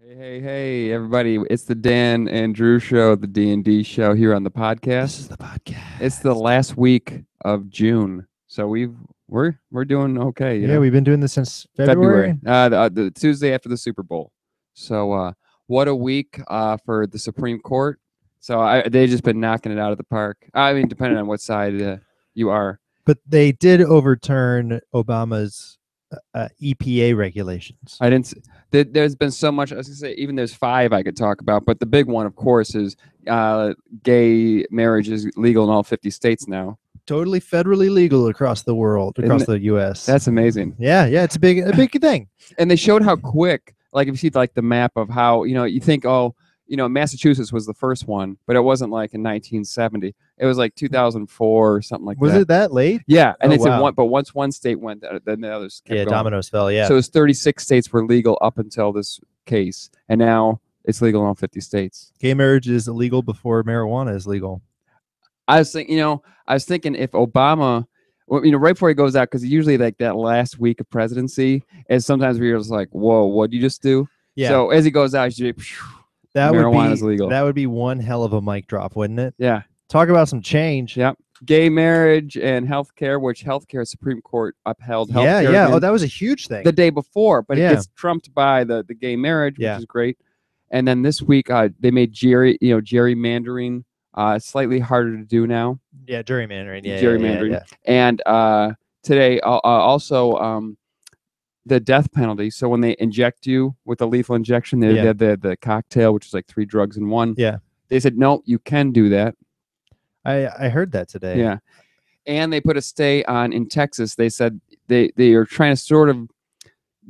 Hey, everybody. It's the Dan and Drew show, the D&D show here on the podcast. This is the podcast. It's the last week of June. So we're doing okay, Yeah, we've been doing this since February. The Tuesday after the Super Bowl. So what a week for the Supreme Court. So they've just been knocking it out of the park. I mean, depending on what side you are. But they did overturn Obama's EPA regulations. I didn't. There's been so much. I was gonna say even there's 5 I could talk about, but the big one, of course, is gay marriage is legal in all 50 states now. Totally federally legal across the world, across the U.S. That's amazing. Yeah, it's a big thing. And they showed how quick. Like if you see like the map of how you think Massachusetts was the first one, but it wasn't like in 1970. It was like 2004 or something like that. Was it that late? Yeah, and it's wow. but once one state went, then the others kept going. Dominoes fell. Yeah. So it was 36 states were legal up until this case, and now it's legal in all 50 states. Gay marriage is illegal before marijuana is legal. I was thinking if Obama, right before he goes out, because usually like that last week of presidency is sometimes we're just like, whoa, what did you just do? Yeah. So as he goes out, marijuana is legal. That would be one hell of a mic drop, wouldn't it? Yeah. Talk about some change. Yep. Gay marriage and healthcare, which healthcare Supreme Court upheld. Yeah. Oh, that was a huge thing the day before, but it gets trumped by the gay marriage, which is great. And then this week, they made gerrymandering slightly harder to do now. Yeah, gerrymandering. Yeah, gerrymandering. Yeah. And today, also the death penalty. So when they inject you with a lethal injection, they had the cocktail, which is like 3 drugs in one. Yeah. They said no, you can do that. I heard that today. Yeah. And they put a stay on in Texas. They said they are trying to sort of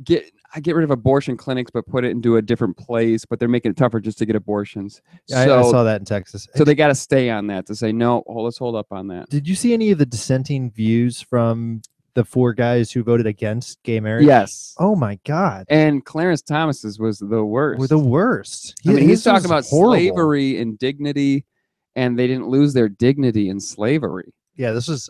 get rid of abortion clinics, but put it into a different place. But they're making it tougher just to get abortions. I saw that in Texas. So they got to stay on that to say no. Let's hold up on that. Did you see any of the dissenting views from the 4 guys who voted against gay marriage? Yes. Oh my God. And Clarence Thomas's was the worst. Were the worst. He's talking about slavery and dignity, and they didn't lose their dignity in slavery. Yeah, this was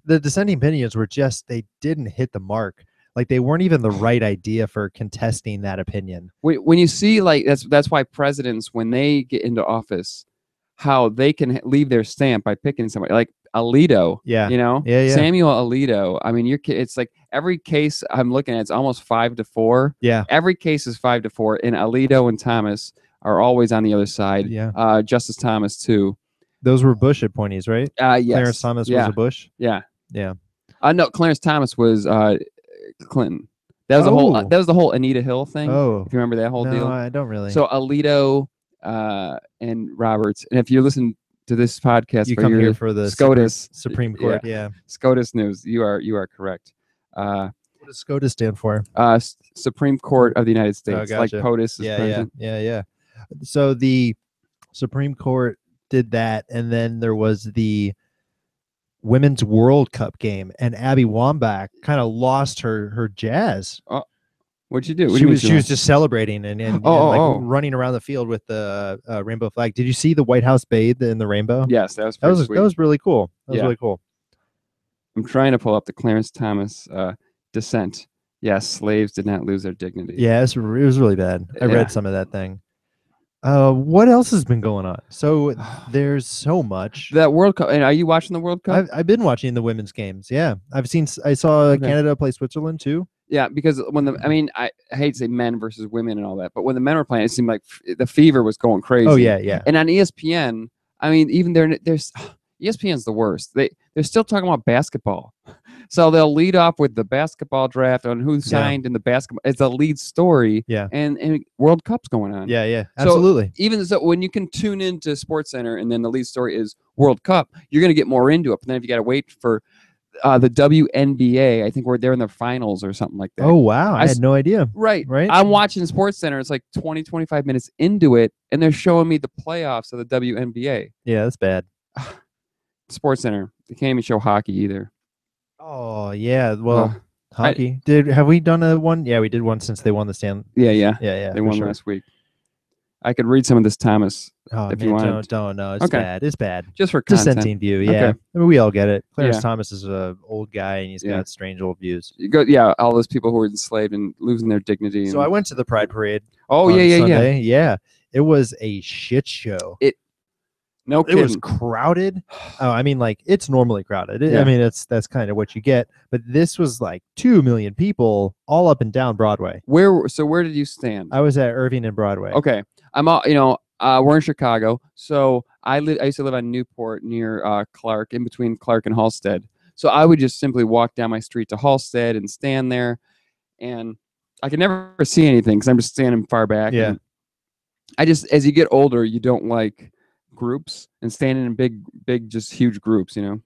the dissenting opinions were just, they didn't hit the mark. Like they weren't even the right idea for contesting that opinion. When you see like that's why presidents, when they get into office, how they can leave their stamp by picking somebody like Alito. Yeah. Samuel Alito. I mean, it's like every case I'm looking at, it's almost 5-4. Yeah. Every case is 5-4, and Alito and Thomas are always on the other side. Yeah. Justice Thomas too. Those were Bush appointees, right? Yes. Clarence Thomas was a Bush. Yeah. Yeah. No, Clarence Thomas was Clinton. That was the whole Anita Hill thing. Oh, if you remember that whole deal. No, I don't really. So Alito and Roberts, and if you listen to this podcast, you come here for the SCOTUS Supreme Court. Yeah. SCOTUS news. You are correct. What does SCOTUS stand for? Supreme Court of the United States. Oh, gotcha. Like POTUS is president. Yeah. So the Supreme Court did that, and then there was the Women's World Cup game, and Abby Wambach kind of lost her jazz. What'd you do? She was just celebrating and running around the field with the rainbow flag. Did you see the White House bathe in the rainbow? Yes, that was really cool. That was really cool. I'm trying to pull up the Clarence Thomas dissent. Yes, slaves did not lose their dignity. Yeah, it was really bad. I read some of that thing. What else has been going on? So there's so much. That World Cup. And are you watching the World Cup? I've been watching the women's games. Yeah, I saw Canada play Switzerland too. Yeah, because I hate to say men versus women and all that, but when the men were playing, it seemed like the fever was going crazy. Oh yeah. And on ESPN, I mean, even there's ESPN's the worst. They're still talking about basketball. So they'll lead off with the basketball draft on who signed in the basketball. It's a lead story. Yeah. And World Cup's going on. Yeah. Absolutely. So even so, when you can tune into SportsCenter and then the lead story is World Cup, you're going to get more into it. But then if you got to wait for the WNBA, I think they're in the finals or something like that. Oh, wow. I had no idea. Right. I'm watching SportsCenter. It's like 20-25 minutes into it, and they're showing me the playoffs of the WNBA. Yeah, that's bad. SportsCenter. They can't even show hockey either. Oh yeah, well, hockey. Have we done one? Yeah, we did one since they won the Stanley. Yeah. They won last week. I could read some of this Thomas Oh if man, you wanted. don't. No, it's Okay. bad. It's bad. Just for It's a content. sentient view. Yeah, Okay. I mean, we all get it. Clarence Yeah. Thomas is a old guy, and he's Yeah. got strange old views. You go, yeah, all those people who were enslaved and losing their dignity. So I went to the Pride Parade. Oh on yeah, yeah, yeah. Sunday. Yeah, it was a shit show. No It was kidding. crowded. Oh, I mean, like it's normally crowded. Yeah. I mean, that's kind of what you get. But this was like 2 million people all up and down Broadway. Where did you stand? I was at Irving and Broadway. Okay, I'm all, you know, we're in Chicago, so I used to live on Newport near Clark, in between Clark and Halstead. So I would just simply walk down my street to Halstead and stand there, and I could never see anything because I'm just standing far back. Yeah. And I just, as you get older, you don't like groups and standing in big, just huge groups, you know.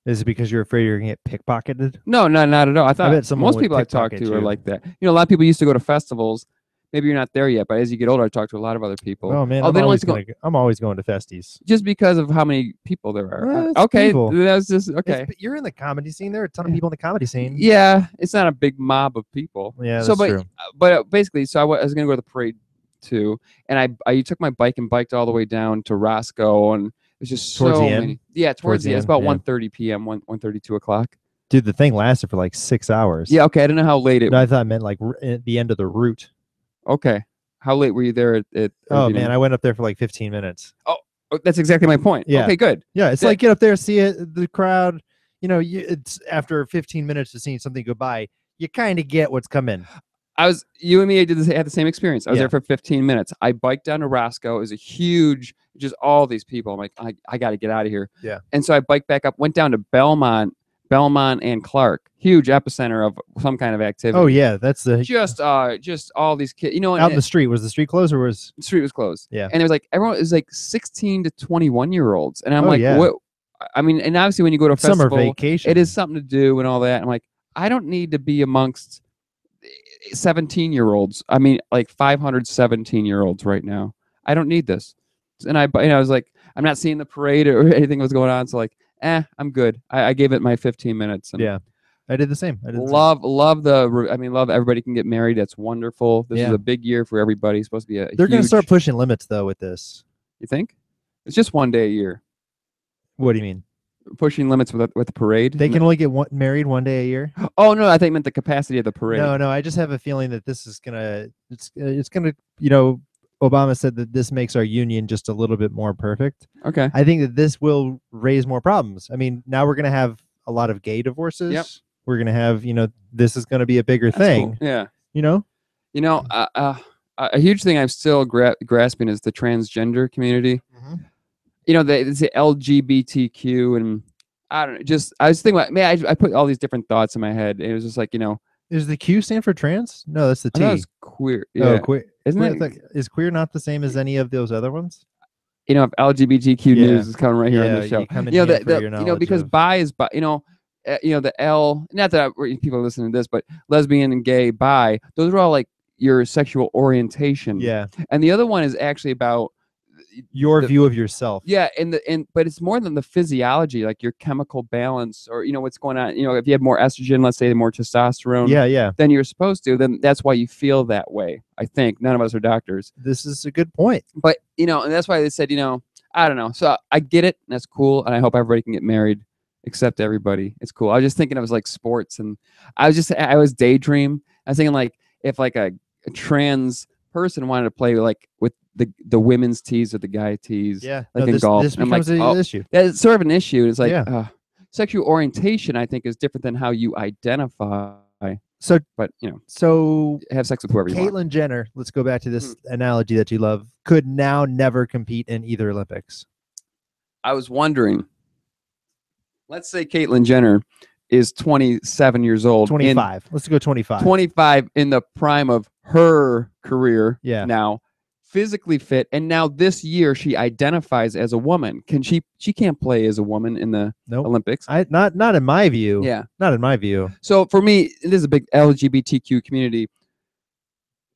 Is it because you're afraid you're gonna get pickpocketed? No, not at all. I thought bet someone most would people I talk pickpocket to are you. like that. You know, a lot of people used to go to festivals. Maybe you're not there yet, but as you get older, I talk to a lot of other people. Oh man, they don't like I'm always going to festies. just because of how many people there are. Well, it's Okay, people. that's just okay. You're in the comedy scene. There are a ton of people in the comedy scene. Yeah, it's not a big mob of people. Yeah, so, that's true. But basically, so I was gonna go to the parade too, and I took my bike and biked all the way down to Roscoe, and it was just Towards so the end? many. Yeah, towards the end. It's end, about yeah. 1:30 p.m. 1:32 o'clock. Dude, the thing lasted for like 6 hours. Yeah, okay. I don't know how late it. No, I thought it meant like at the end of the route. Okay, how late were you there at Oh Irving? man, I went up there for like 15 minutes. Oh, that's exactly my point. Yeah. Okay, good. Yeah, it's like get up there, see it, the crowd. You know, it's after 15 minutes of seeing something go by, you kind of get what's coming. You and me had the same experience. I was Yeah. there for 15 minutes. I biked down to Roscoe. It was a huge, just all these people. I'm like, I got to get out of here. Yeah. And so I biked back up, went down to Belmont and Clark, huge epicenter of some kind of activity. Oh yeah, that's the Just all these kids, you know, out in the street. Was the street closed or was? the street was closed. Yeah. And it was like, everyone is like 16 to 21-year-olds. And I'm Oh, like, yeah. what? I mean, and obviously when you go to a Summer festival, vacation. it is something to do and all that. I'm like, I don't need to be amongst 17-year-olds. I mean, like 500 17-year-olds right now. I don't need this. And I was like, I'm not seeing the parade or anything that was going on. So like, I'm good. I gave it my 15 minutes. And Yeah, I did the same. love everybody can get married. That's wonderful. This is a big year for everybody. It's supposed to be They're going to start pushing limits though with this. You think? It's just one day a year. What do you mean? Pushing limits with the parade. They can only get married one day a year? Oh no, I think meant the capacity of the parade. No, I just have a feeling that this is gonna it's gonna, you know, Obama said that this makes our union just a little bit more perfect. Okay. I think that this will raise more problems. I mean, now we're gonna have a lot of gay divorces. Yep. We're gonna have, you know, this is gonna be a bigger thing. Cool. Yeah. You know? A huge thing I'm still grasping is the transgender community. Mm-hmm. You know, it's the LGBTQ, and I don't know. I was thinking about, man, I put all these different thoughts in my head. And it was just like, you know, Does the Q stand for trans? No, that's the I T. thought it was queer. Yeah. Oh, queer. Isn't Queer, it? is queer not the same as any of those other ones? You know, if LGBTQ news is coming right here on the show. You come in You know, here for your knowledge because of- bi is bi. You know, the L. Not that people are listening to this, but lesbian and gay, bi. Those are all like your sexual orientation. Yeah. And the other one is actually about Your view of yourself. Yeah, but it's more than the physiology, like your chemical balance, or you know what's going on. You know, if you have more estrogen, let's say more testosterone, Yeah. than you're supposed to, then that's why you feel that way. I think none of us are doctors, This is a good point. but you know, and that's why they said, you know, I don't know. So I get it, and that's cool, and I hope everybody can get married, except everybody. It's cool. I was just thinking it was like sports, and I was daydream. I was thinking like if like a trans person wanted to play like with the women's tees or the guy tees, Yeah. like No, in this, golf. this And I'm like, becomes an issue. that's sort of an issue. It's like Yeah. sexual orientation, I think, is different than how you identify. So But you know, so have sex with whoever you want. Caitlyn Jenner, let's go back to this analogy that you love, could now never compete in either Olympics. I was wondering. Let's say Caitlyn Jenner is 27 years old. 25. Let's go 25. 25 in the prime of her career. Yeah. Now, physically fit, and now this year she identifies as a woman. Can she can't play as a woman in the Nope. Olympics. Not in my view. Yeah. Not in my view. So for me, it is a big LGBTQ community.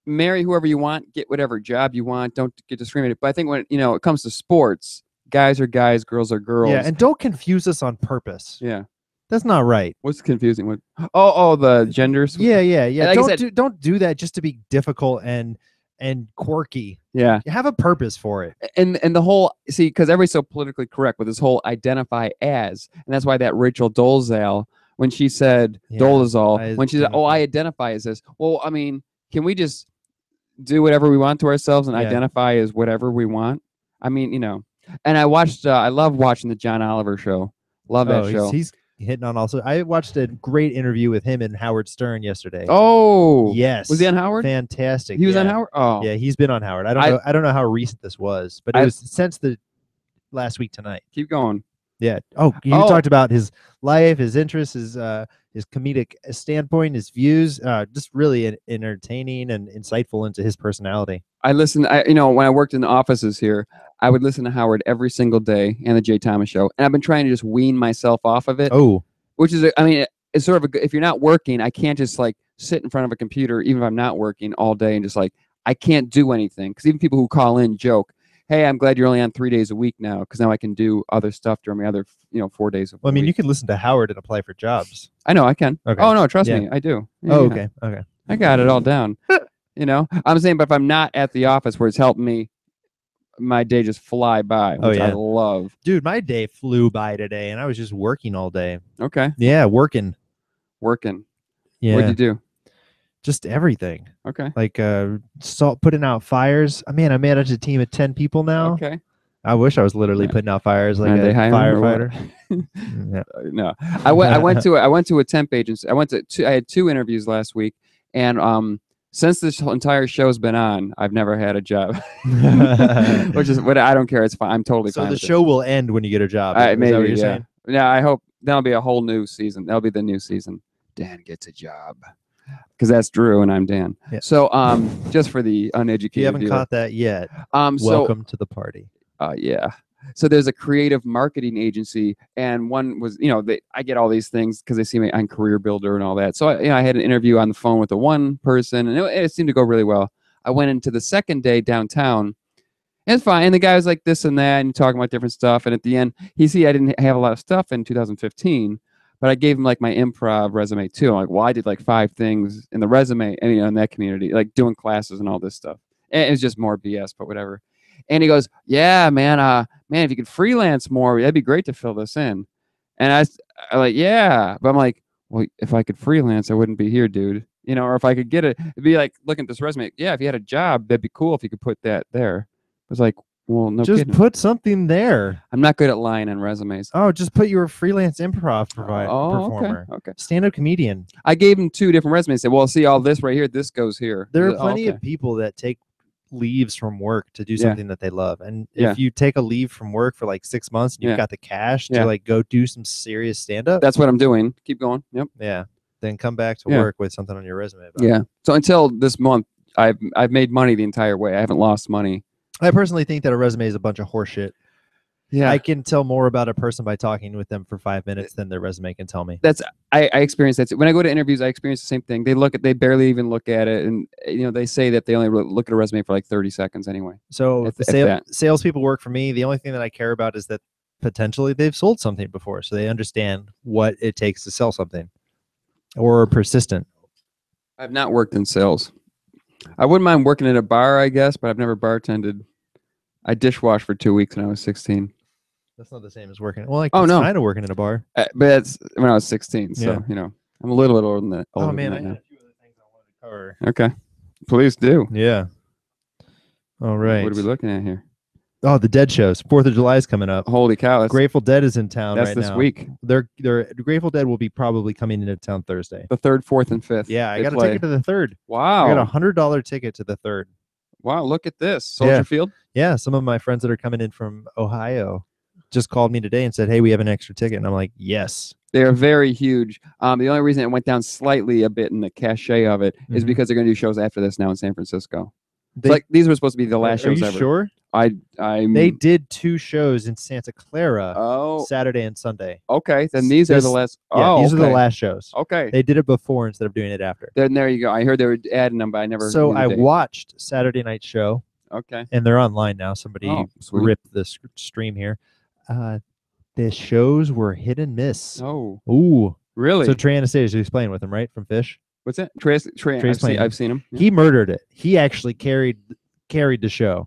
Marry whoever you want, get whatever job you want, don't get discriminated. But I think when it comes to sports, guys are guys, girls are girls. Yeah, and don't confuse us on purpose. yeah. That's not right. What's confusing? What? Oh, the genders. Yeah. Like I said- Don't do that just to be difficult and and quirky. Yeah. You have a purpose for it. And the whole because everybody's so politically correct with this whole identify as, and that's why that Rachel Dolezal, when she said Dolezal, when she said, "Oh, I identify as this," well, I mean, can we just do whatever we want to ourselves and identify as whatever we want? I mean, And I love watching the John Oliver show. Love that show. He's hitting on also. I watched a great interview with him and Howard Stern yesterday. Oh, yes. Was he on Howard? Fantastic. He was on Howard. Oh, yeah, he's been on Howard. I don't know how recent this was, but it was since the last week tonight. Keep going. Yeah. Oh, you talked about his life, his interests, his comedic standpoint, his views. Just really entertaining and insightful into his personality. I listened. When I worked in the offices here, I would listen to Howard every single day and the Jay Thomas Show, and I've been trying to just wean myself off of it. Oh, which is, it's sort of if you're not working, I can't just like sit in front of a computer, even if I'm not working all day, and just like I can't do anything. Because even people who call in joke, "Hey, I'm glad you're only on 3 days a week now, because now I can do other stuff during my other 4 days a week." Well, I mean, you can listen to Howard and apply for jobs. I know I can. Okay. Oh no, trust me, I do. Yeah, okay. I got it all down. I'm saying, but if I'm not at the office where it's helping me, my day just fly by, which I love. Dude, my day flew by today, and I was just working all day. Okay. Yeah, working. Yeah. What'd you do? Just everything. Okay. Like putting out fires. I manage a team of 10 people now. Okay. I wish I was literally putting out fires like a firefighter. Yeah. No. I went to a temp agency. I had 2 interviews last week, and since this entire show's been on, I've never had a job. Which is what I don't care. It's fine. I'm totally fine. So the show will end when you get a job. Maybe, is that what you're saying? Yeah, I hope that'll be a whole new season. That'll be the new season. Dan gets a job. Because that's Drew and I'm Dan. Yeah. So just for the uneducated, you haven't caught that yet. Welcome to the party. Yeah. So there's a creative marketing agency, and one was, I get all these things because they see me on Career Builder and all that. So I had an interview on the phone with the one person, and it seemed to go really well. I went into the second day downtown. And it's fine. And the guy was like this and that, and talking about different stuff. And at the end, I didn't have a lot of stuff in 2015. But I gave him like my improv resume too. I'm like, well, I did like 5 things in the resume, in that community, like doing classes and all this stuff. And it was just more BS, but whatever. And he goes, "Yeah, man, if you could freelance more, that'd be great to fill this in." And I like, yeah, but I'm like, well, if I could freelance, I wouldn't be here, dude. Or if I could get it'd be like looking at this resume. Yeah, if you had a job, that'd be cool if you could put that there. I was like, well, no just kidding. Put something there. I'm not good at lying on resumes. Oh, just put your freelance improv performer. Okay. Stand-up comedian. I gave him 2 different resumes. Said, well, see all this right here. This goes here. There are plenty of people that take leaves from work to do something that they love. And if you take a leave from work for like 6 months and you've got the cash to like go do some serious stand-up. That's what I'm doing. Keep going. Yep. Yeah. Then come back to work with something on your resume. So until this month, I've made money the entire way. I haven't lost money. I personally think that a resume is a bunch of horseshit. Yeah, I can tell more about a person by talking with them for 5 minutes than their resume can tell me. I experience that when I go to interviews. I experience the same thing. They barely even look at it, and they say that they only look at a resume for like 30 seconds anyway. So salespeople work for me. The only thing that I care about is that potentially they've sold something before, so they understand what it takes to sell something, or persistent. I've not worked in sales. I wouldn't mind working at a bar, I guess, but I've never bartended. I dishwashed for 2 weeks when I was 16. That's not the same as working. Well, kind of working in a bar. But that's when I was 16. So, I'm a little bit older than that. Oh, man, I had a few other things I wanted to cover. Okay. Please do. Yeah. All right. What are we looking at here? Oh, the Dead shows. 4th of July is coming up. Holy cow. Grateful Dead is in town right now. That's this week. They're Grateful Dead will be probably coming into town Thursday. The 3rd, 4th, and 5th. Yeah, I got a ticket to the 3rd. Wow. I got a $100 ticket to the 3rd. Wow, look at this. Soldier Field? Yeah, some of my friends that are coming in from Ohio just called me today and said, hey, we have an extra ticket. And I'm like, yes. They're very huge. The only reason it went down slightly a bit in the cachet of it is because they're going to do shows after this now in San Francisco. These were supposed to be the last shows ever. Are you sure? They did 2 shows in Santa Clara Saturday and Sunday. Okay, then these are the last. Yeah, these are the last shows. Okay. They did it before instead of doing it after. Then there you go. I heard they were adding them, but I never. So I watched Saturday night show. Okay. And they're online now. Somebody ripped the stream here. The shows were hit and miss. Oh. Ooh. Really? So Trey Anastasio is playing with him, right? From Fish. What's that? Trace. Payne. I've seen him. Yeah. He murdered it. He actually carried the show,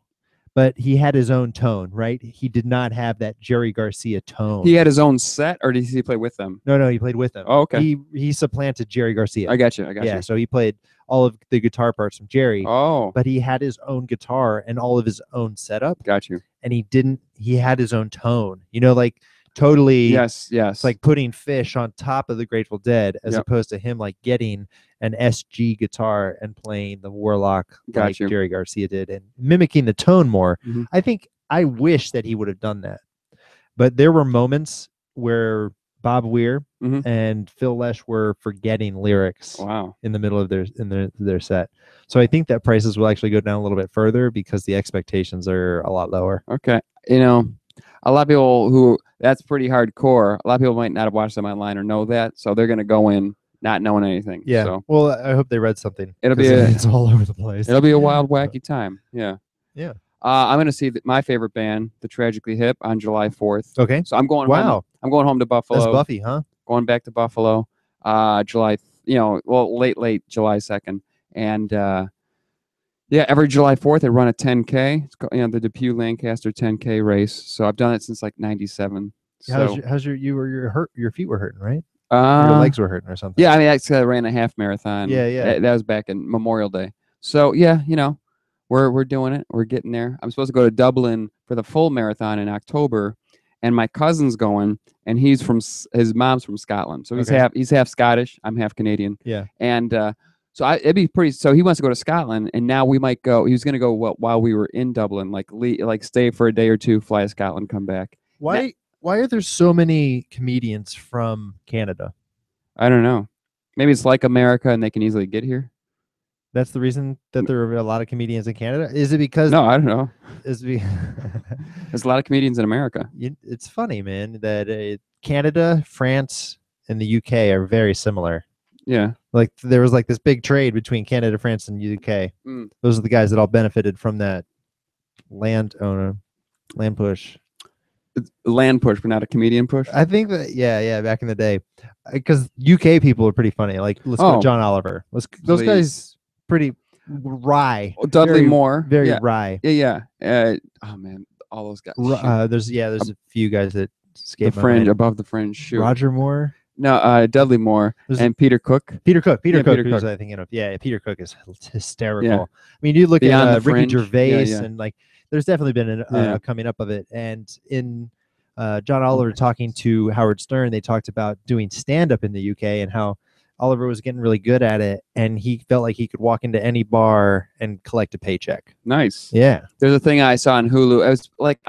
but he had his own tone, right? He did not have that Jerry Garcia tone. He had his own set, or did he play with them? No, he played with them. Oh, okay. He supplanted Jerry Garcia. I got you. Yeah, so he played all of the guitar parts from Jerry. Oh, but he had his own guitar and all of his own setup. Got you. And he had his own tone. Like totally. Yes. It's like putting Fish on top of the Grateful Dead, as opposed to him like getting an SG guitar and playing the Warlock like Jerry Garcia did, and mimicking the tone more. Mm-hmm. I wish that he would have done that. But there were moments where Bob Weir and Phil Lesh were forgetting lyrics in the middle of their set. So I think that prices will actually go down a little bit further because the expectations are a lot lower. Okay. A lot of people that's pretty hardcore. A lot of people might not have watched them online or know that, so they're going to go in not knowing anything. Yeah. So. Well, I hope they read something. It's all over the place. It'll be a wild, wacky time. Yeah. Yeah. I'm going to see my favorite band, the Tragically Hip, on July 4th. Okay. So I'm going home. I'm going home to Buffalo. That's Buffy, huh? Going back to Buffalo, July, late July 2nd. And every July 4th, I run a 10K. It's called, the Depew Lancaster 10K race. So I've done it since like 97. How's your feet were hurting, right? Your legs were hurting or something. Yeah, I mean, I ran a half marathon. Yeah. That was back in Memorial Day. So yeah, we're doing it. We're getting there. I'm supposed to go to Dublin for the full marathon in October, and my cousin's going, and his mom's from Scotland, so he's half Scottish. I'm half Canadian. Yeah. And so it'd be pretty. So he wants to go to Scotland, and now we might go. He was going to go while we were in Dublin, like stay for a day or two, fly to Scotland, come back. Why are there so many comedians from Canada? I don't know. Maybe it's like America, and they can easily get here. That's the reason that there are a lot of comedians in Canada? Is it because... No, I don't know. There's a lot of comedians in America. It's funny, man, that Canada, France, and the UK are very similar. Yeah. Like there was like this big trade between Canada, France, and UK. Those are the guys that all benefited from that land push. It's land push, but not a comedian push. I think that back in the day, because UK people are pretty funny. Like let's go John Oliver. Those guys pretty wry. Dudley Moore, very wry. Yeah. Oh man, all those guys. There's a few guys that escape the fringe above the fringe. Shoot. Roger Moore. No, Dudley Moore and Peter Cook. Peter Cook. Peter Cook. I think Peter Cook is hysterical. Yeah. I mean, you look Beyond at Ricky Gervais, yeah. and like, there's definitely been a coming up of it. And in John Oliver talking to Howard Stern, they talked about doing stand-up in the UK and how Oliver was getting really good at it, and he felt like he could walk into any bar and collect a paycheck. Nice. Yeah. There's a thing I saw on Hulu. I was like,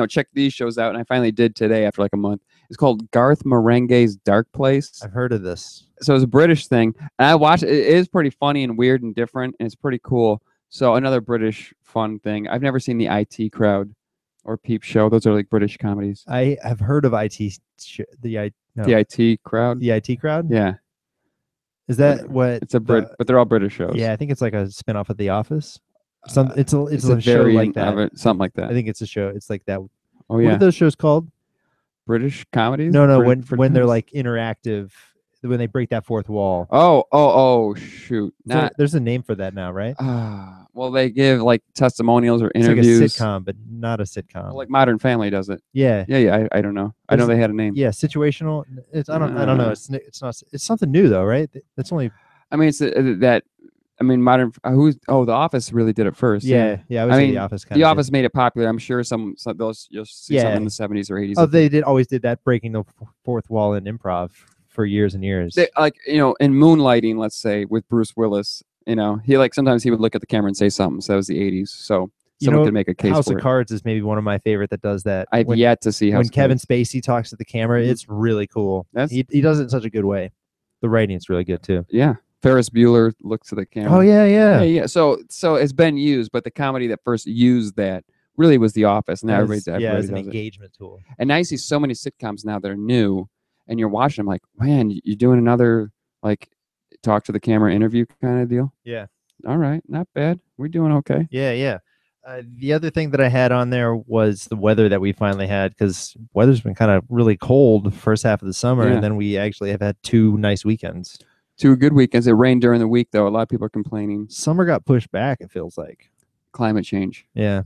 check these shows out, and I finally did today after like a month. It's called Garth Marenghi's Dark Place. I've heard of this. So it's a British thing, and I watched it. It is pretty funny and weird and different, and it's pretty cool. So another British fun thing. I've never seen the IT Crowd or Peep Show. Those are like British comedies. I have heard of the IT Crowd. The IT Crowd. Yeah. Is that what? It's but they're all British shows. Yeah, I think it's like a spinoff of The Office. It's a show like that. Something like that. I think it's a show. It's like that. Oh yeah. What are those shows called? British comedies? No. When they're like interactive, when they break that fourth wall. Oh, shoot. There's a name for that now, right? Well, they give like testimonials or interviews. It's like a sitcom, but not a sitcom. Well, like Modern Family does it. Yeah. I don't know. I know they had a name. Yeah, situational. I don't know. It's not. It's something new though, right? It's only. I mean, it's that. I mean, The Office really did it first. Yeah. I mean, The Office. The Office made it popular. I'm sure some those you'll see some in the 70s or 80s. Oh, they always did that, breaking the fourth wall in improv for years and years. In Moonlighting, let's say with Bruce Willis, he sometimes he would look at the camera and say something. So that was the 80s. So someone could make a case House for of it. Cards is maybe one of my favorite that does that. I've yet to see when Kevin Spacey talks to the camera. It's really cool. He does it in such a good way. The writing is really good too. Yeah. Ferris Bueller looks to the camera. Oh yeah. So it's been used, but the comedy that first used that really was The Office. Now everybody as an does engagement tool. And now you see so many sitcoms now that are new, and you're watching them like, man, you're doing another like talk to the camera interview kind of deal. Yeah. All right, not bad. We're doing okay. Yeah. The other thing that I had on there was the weather that we finally had, because weather's been kind of really cold the first half of the summer, and then we actually have had 2 nice weekends. 2 good weekends. It rained during the week, though. A lot of people are complaining. Summer got pushed back, it feels like. Climate change. Yeah.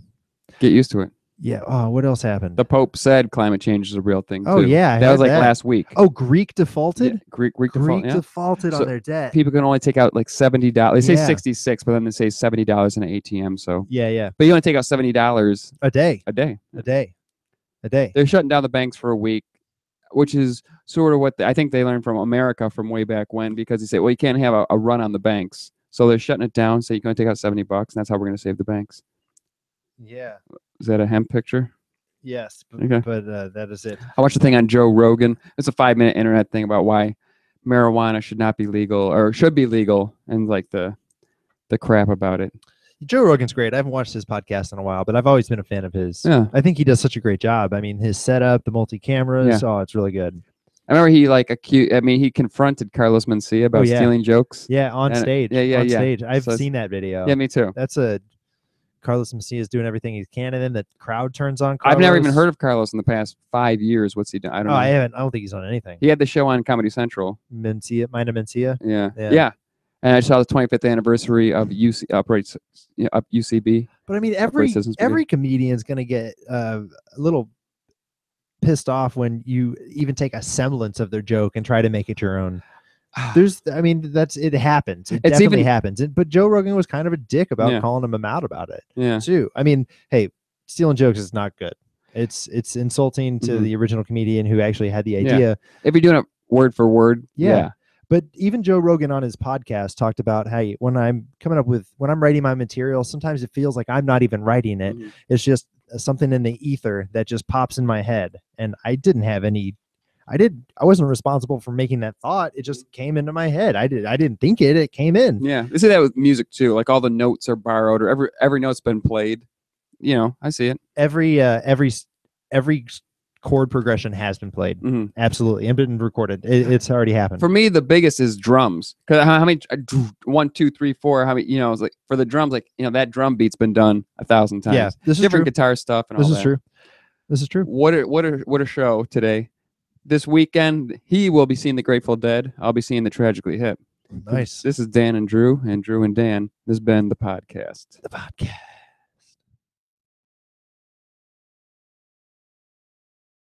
Get used to it. Yeah. Oh, what else happened? The Pope said climate change is a real thing, Oh, too. yeah. That was like last week. Oh, Greek defaulted? Yeah, Greek default, yeah. Defaulted So on their debt. People can only take out like $70. They say Yeah. 66, but then they say $70 in an ATM. So Yeah. but you only take out $70 A day. a day. A day. They're shutting down the banks for a week, which is sort of what I think they learned from America from way back when, because they say, well, you can't have a run on the banks. So they're shutting it down. So you can only take out $70, and that's how we're going to save the banks. Yeah. Is that a hemp picture? Yes. Okay. But that is it. I watched a thing on Joe Rogan. It's a 5-minute internet thing about why marijuana should not be legal or should be legal, and like the crap about it. Joe Rogan's great. I haven't watched his podcast in a while, but I've always been a fan of his. Yeah. I think he does such a great job. I mean, his setup, the multi-cameras, oh, it's really good. I remember he confronted Carlos Mencia about stealing jokes. Yeah, on stage. On stage. I've seen that video. Yeah, me too. That's Carlos Mencia is doing everything he can, and then the crowd turns on Carlos. I've never even heard of Carlos in the past 5 years. What's he done? I don't know. I haven't. I don't think he's on anything. He had the show on Comedy Central. Mencia. Yeah. And I saw the 25th anniversary of UCB. But I mean, every comedian's gonna get a little pissed off when you even take a semblance of their joke and try to make it your own. It happens. It definitely happens. But Joe Rogan was kind of a dick about calling him out about it. Yeah. Too. I mean, hey, stealing jokes is not good. It's insulting to the original comedian who actually had the idea. Yeah. If you're doing it word for word, yeah. But even Joe Rogan on his podcast talked about how when I'm writing my material, sometimes it feels like I'm not even writing it. It's just something in the ether that just pops in my head. And I wasn't responsible for making that thought. It just came into my head. I didn't think it. It came in. Yeah. They say that with music too. Like all the notes are borrowed, or every note's been played. I see it. Every chord progression has been played. Absolutely, and been recorded. It's already happened. For me, the biggest is drums. Because how many 1, 2, 3, 4? How many? It's like for the drums, like that drum beat's been done 1,000 times. Yeah, this is different true. Guitar stuff and all that. This is true. What a show today. This weekend, he will be seeing the Grateful Dead. I'll be seeing the Tragically Hip. Nice. This is Dan and Drew and Dan. This has been the podcast. The podcast.